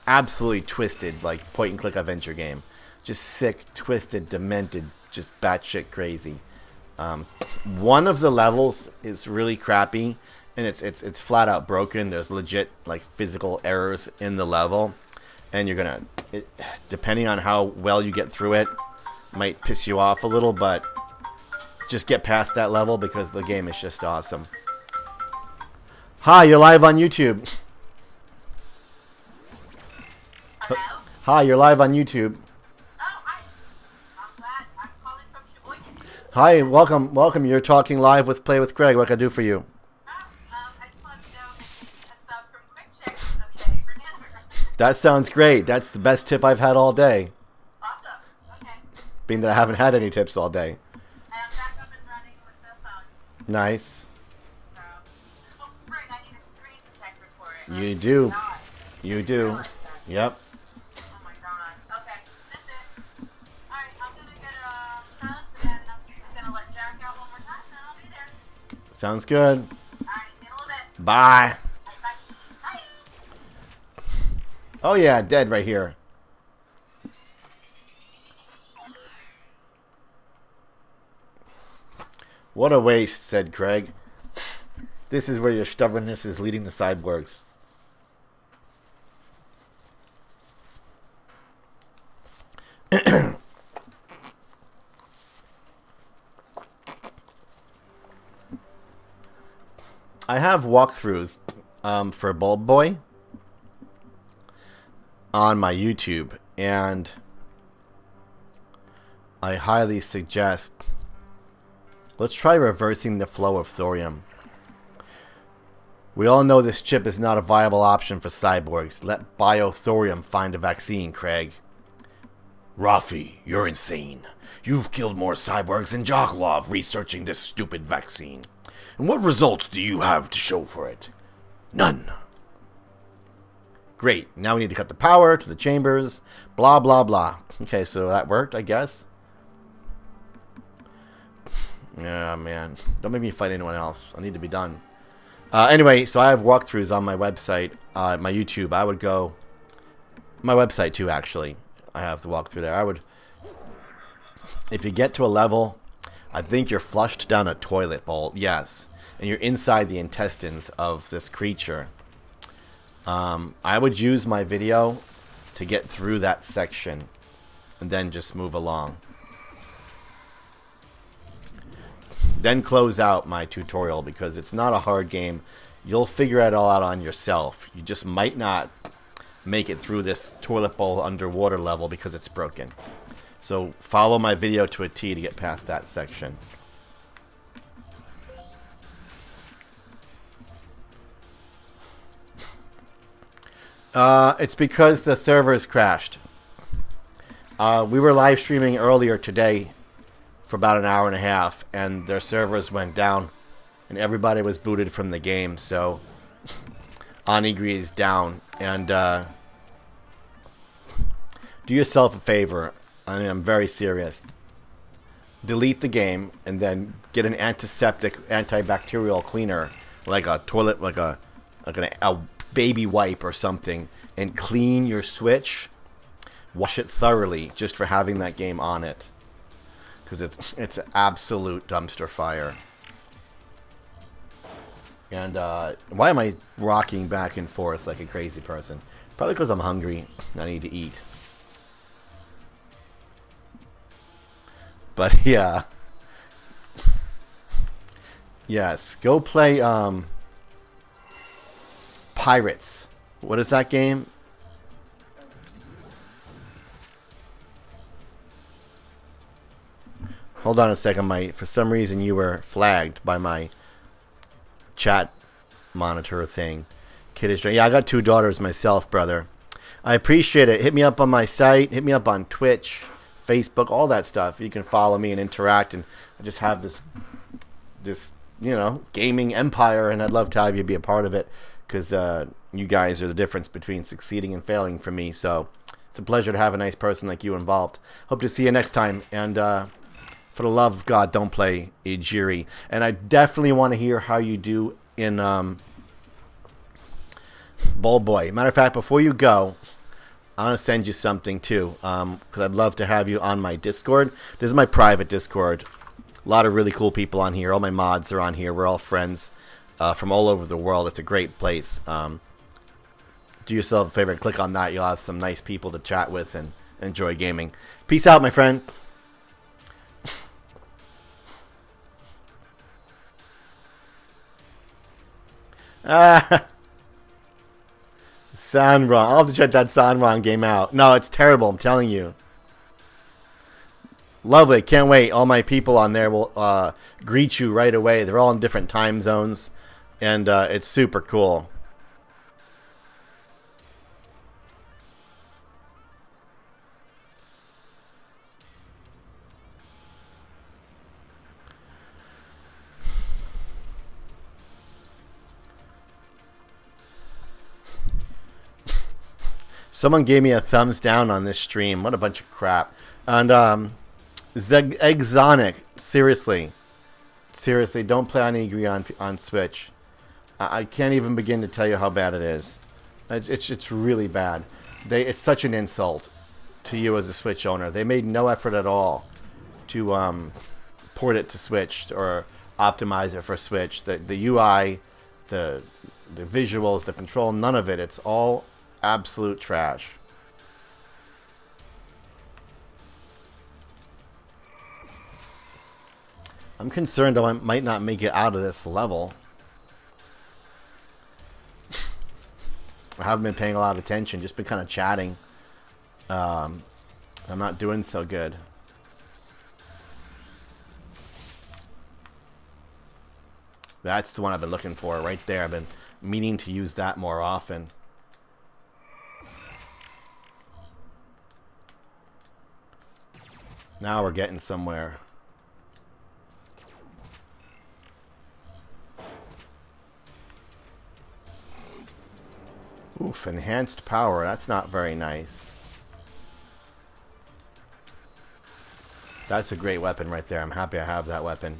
Absolutely twisted, like point-and-click adventure game. Just sick, twisted, demented, just batshit crazy. One of the levels is really crappy, and it's flat out broken. There's legit like physical errors in the level, and you're gonna, depending on how well you get through it, might piss you off a little, but just get past that level because the game is just awesome. Hi, you're live on YouTube. Hello? Hi, you're live on YouTube. Oh, hi. I'm glad. I'm calling from Sheboygan. Hi, welcome. You're talking live with Play with Greg. What can I do for you? I just wanted to know if a sub from Quick Check is okay for dinner. That sounds great. That's the best tip I've had all day. Awesome. Okay. Being that I haven't had any tips all day. And I'm back up and running with the phone. Nice. Oh, right. I need a screen protector for it. You do. God. You do. Yep. Oh my God. Okay. That's it. Alright, I'm gonna get subs and then I'm gonna let Jack out one more time and then I'll be there. Sounds good. Alright, see you in a little bit. Bye. Alright, bye. Bye. Oh yeah, dead right here. What a waste, said Craig. This is where your stubbornness is leading the cyborgs. I have walkthroughs for Bulb Boy on my YouTube, and I highly suggest, let's try reversing the flow of thorium. We all know this chip is not a viable option for cyborgs. Let Biothorium find a vaccine, Craig. Rafi, you're insane. You've killed more cyborgs than Joklov researching this stupid vaccine. And what results do you have to show for it? None. Great. Now we need to cut the power to the chambers. Blah, blah, blah. Okay, so that worked, I guess. Yeah, man. Don't make me fight anyone else. I need to be done. Anyway, so I have walkthroughs on my website, my YouTube. I would go... My website, too, actually. I have the walkthrough there. I would... If you get to a level... I think you're flushed down a toilet bowl. Yes. And you're inside the intestines of this creature. I would use my video to get through that section. And then just move along. Then close out my tutorial because it's not a hard game. You'll figure it all out on yourself. You just might not make it through this toilet bowl underwater level because it's broken. So follow my video to a T to get past that section. It's because the servers crashed. We were live streaming earlier today for about an hour and a half, and their servers went down, and everybody was booted from the game. So Onigiri is down, and do yourself a favor. I mean, I'm very serious. Delete the game and then get an antiseptic, antibacterial cleaner, like a toilet, like a baby wipe or something, and clean your Switch. Wash it thoroughly just for having that game on it, because it's absolute dumpster fire. And why am I rocking back and forth like a crazy person? Probably because I'm hungry. I need to eat. But yeah. Yes, go play Pirates. What is that game? Hold on a second, for some reason you were flagged by my chat monitor thing. Kid is yeah, I got 2 daughters myself, brother. I appreciate it. Hit me up on my site, hit me up on Twitch, Facebook, all that stuff. You can follow me and interact, and I just have this you know, gaming empire, and I'd love to have you be a part of it. because you guys are the difference between succeeding and failing for me. So it's a pleasure to have a nice person like you involved. Hope to see you next time. And for the love of God, don't play Ijiri. And I definitely want to hear how you do in Ball Boy. Matter of fact, before you go, I want to send you something too, because I'd love to have you on my Discord. This is my private Discord. A lot of really cool people on here. All my mods are on here. We're all friends from all over the world. It's a great place. Do yourself a favor and click on that. You'll have some nice people to chat with and enjoy gaming. Peace out, my friend. Sanron. I'll have to check that Sanron game out. No, it's terrible. I'm telling you. Lovely. Can't wait. All my people on there will greet you right away. They're all in different time zones. And it's super cool. Someone gave me a thumbs down on this stream. What a bunch of crap. And Exonic, seriously, don't play on Igri on Switch. I can't even begin to tell you how bad it is. It's really bad. It's such an insult to you as a Switch owner. They made no effort at all to port it to Switch or optimize it for Switch. The UI, the visuals, the control, none of it. It's all absolute trash. I'm concerned I might not make it out of this level. I haven't been paying a lot of attention, just been kind of chatting. I'm not doing so good. That's the one I've been looking for right there. I've been meaning to use that more often. Now we're getting somewhere. Oof, enhanced power. That's not very nice. That's a great weapon right there. I'm happy I have that weapon.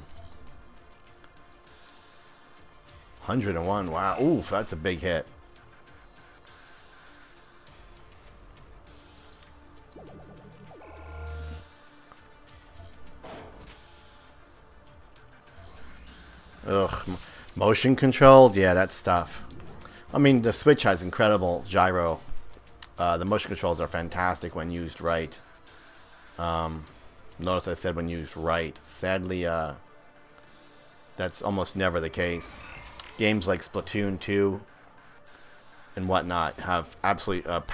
101. Wow. Oof, that's a big hit. Ugh. Motion controlled? Yeah, that's tough. I mean, the Switch has incredible gyro. The motion controls are fantastic when used right. Notice I said when used right. Sadly, that's almost never the case. Games like Splatoon 2 and whatnot have absolutely have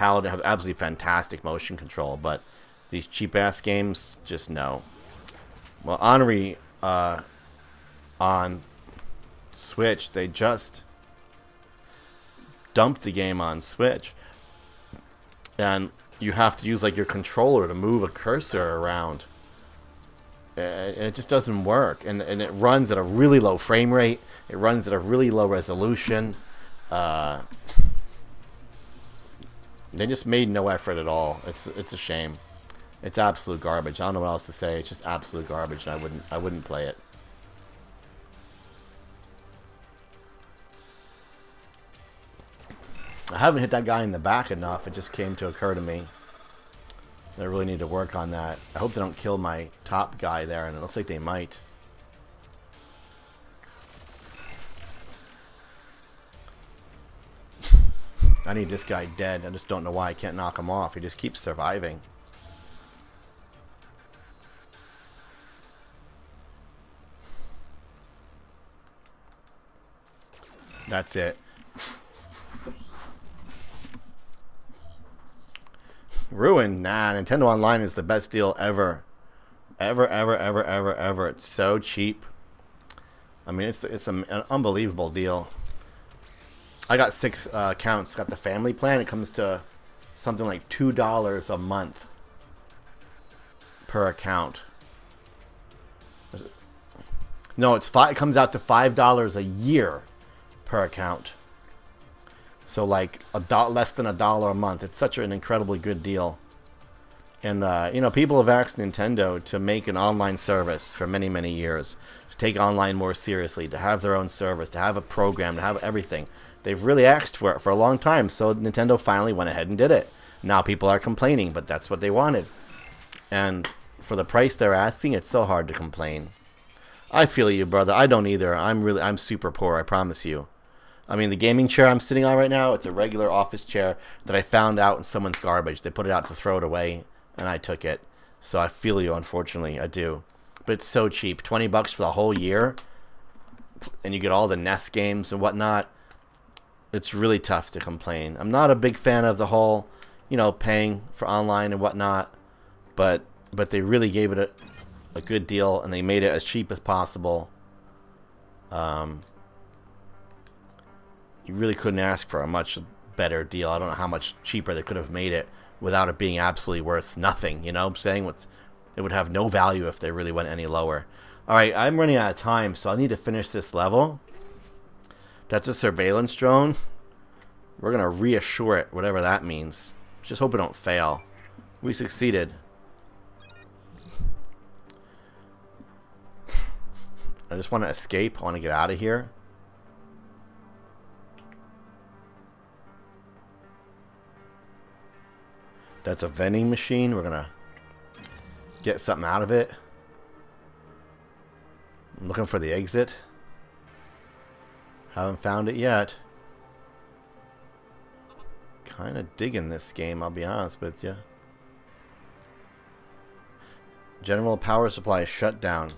absolutely fantastic motion control, but these cheap-ass games, just no. Well, Honorary on Switch, they just dumped the game on Switch, and you have to use like your controller to move a cursor around. It just doesn't work, and it runs at a really low frame rate. It runs at a really low resolution. They just made no effort at all. It's a shame. It's absolute garbage. I don't know what else to say. It's just absolute garbage. I wouldn't play it. I haven't hit that guy in the back enough. It just came to occur to me. I really need to work on that. I hope they don't kill my top guy there, and it looks like they might. I need this guy dead. I just don't know why I can't knock him off. He just keeps surviving. That's it. Ruin? Nah, Nintendo Online is the best deal ever. Ever. It's so cheap. I mean, it's an unbelievable deal. I got 6 accounts. Got the family plan. It comes to something like $2 a month per account. No, it comes out to $5 a year per account. So like less than $1 a month. It's such an incredibly good deal. And you know, people have asked Nintendo to make an online service for many, many years, to take online more seriously, to have their own service, to have a program, to have everything. They've really asked for it for a long time, so Nintendo finally went ahead and did it. Now people are complaining, but that's what they wanted. And for the price they're asking, it's so hard to complain. I feel you, brother. I don't either. I'm super poor, I promise you. I mean, the gaming chair I'm sitting on right now, it's a regular office chair that I found out in someone's garbage. They put it out to throw it away, and I took it. So I feel you, unfortunately. I do. But it's so cheap. 20 bucks for the whole year, and you get all the NES games and whatnot. It's really tough to complain. I'm not a big fan of the whole, you know, paying for online and whatnot, but they really gave it a good deal, and they made it as cheap as possible. You really couldn't ask for a much better deal. I don't know how much cheaper they could have made it without it being absolutely worth nothing. You know what I'm saying? It would have no value if they really went any lower. Alright, I'm running out of time, so I need to finish this level. That's a surveillance drone. We're going to reassure it, whatever that means. Just hope it don't fail. We succeeded. I just want to escape. I want to get out of here. That's a vending machine. We're going to get something out of it. I'm looking for the exit. Haven't found it yet. Kind of digging this game, I'll be honest with you. General power supply is shut down.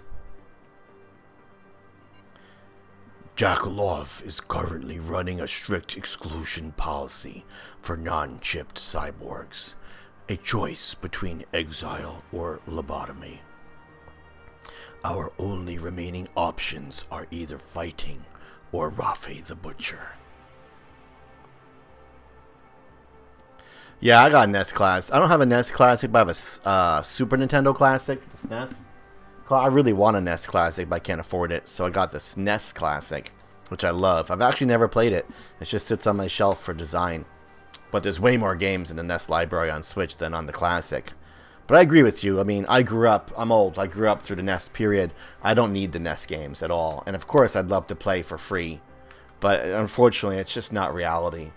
Jackaloff is currently running a strict exclusion policy for non-chipped cyborgs. A choice between exile or lobotomy. Our only remaining options are either fighting or Rafi the Butcher. Yeah, I got a NES Classic. I don't have a NES Classic, but I have a Super Nintendo Classic, the SNES. I really want a NES Classic, but I can't afford it, so I got the SNES Classic, which I love. I've actually never played it. It just sits on my shelf for design. But there's way more games in the NES library on Switch than on the Classic. But I agree with you. I mean, I'm old. I grew up through the NES period. I don't need the NES games at all. And of course, I'd love to play for free. But unfortunately, it's just not reality.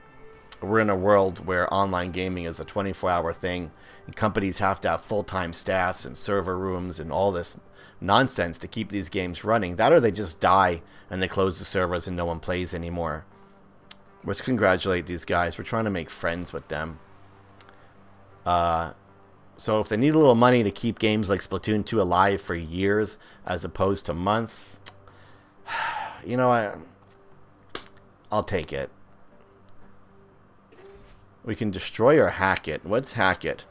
We're in a world where online gaming is a 24-hour thing. And companies have to have full-time staffs and server rooms and all this nonsense to keep these games running. That or they just die and they close the servers and no one plays anymore. Let's congratulate these guys. We're trying to make friends with them. So if they need a little money to keep games like Splatoon 2 alive for years as opposed to months, you know, I'll take it. We can destroy or hack it. What's hack it?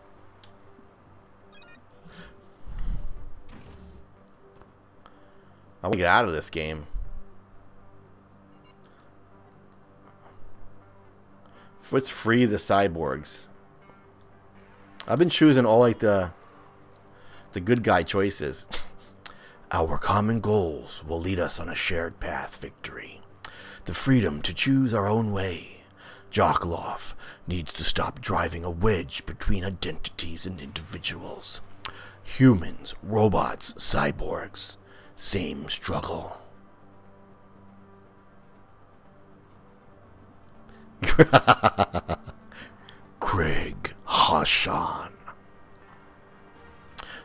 I want to get out of this game. Let's free the cyborgs. I've been choosing all like the good guy choices. Our common goals will lead us on a shared path victory. The freedom to choose our own way. Jackaloff needs to stop driving a wedge between identities and individuals. Humans, robots, cyborgs. Same struggle. Craig Hashan.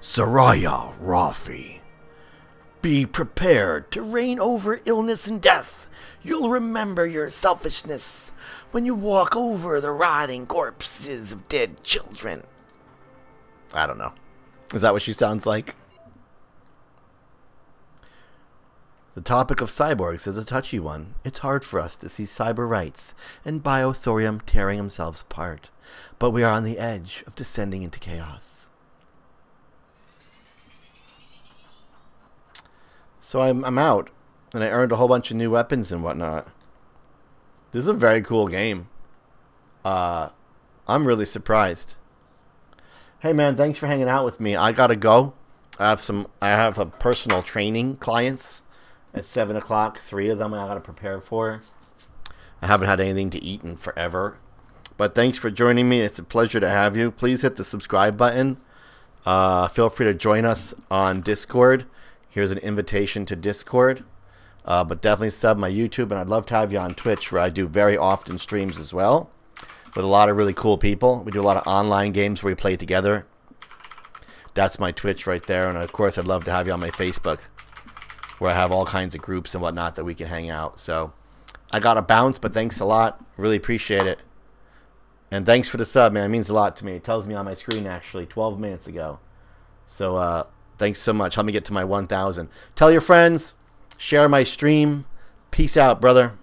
Saraya Rafi. Be prepared to reign over illness and death. You'll remember your selfishness when you walk over the rotting corpses of dead children. I don't know. Is that what she sounds like? The topic of cyborgs is a touchy one. It's hard for us to see cyber rights and Biothorium tearing themselves apart, but we are on the edge of descending into chaos. So I'm out, and I earned a whole bunch of new weapons and whatnot. This is a very cool game. I'm really surprised. Hey man, thanks for hanging out with me. I gotta go. I have a personal training clients at 7 o'clock, 3 of them I gotta prepare for. I haven't had anything to eat in forever. But thanks for joining me. It's a pleasure to have you. Please hit the subscribe button. Feel free to join us on Discord. Here's an invitation to Discord. But definitely sub my YouTube, and I'd love to have you on Twitch, where I do very often streams as well, with a lot of really cool people. We do a lot of online games where we play together. That's my Twitch right there, and of course I'd love to have you on my Facebook, where I have all kinds of groups and whatnot that we can hang out. So I got to bounce, but thanks a lot. Really appreciate it. And thanks for the sub, man. It means a lot to me. It tells me on my screen, actually, 12 minutes ago. So thanks so much. Help me get to my 1,000. Tell your friends. Share my stream. Peace out, brother.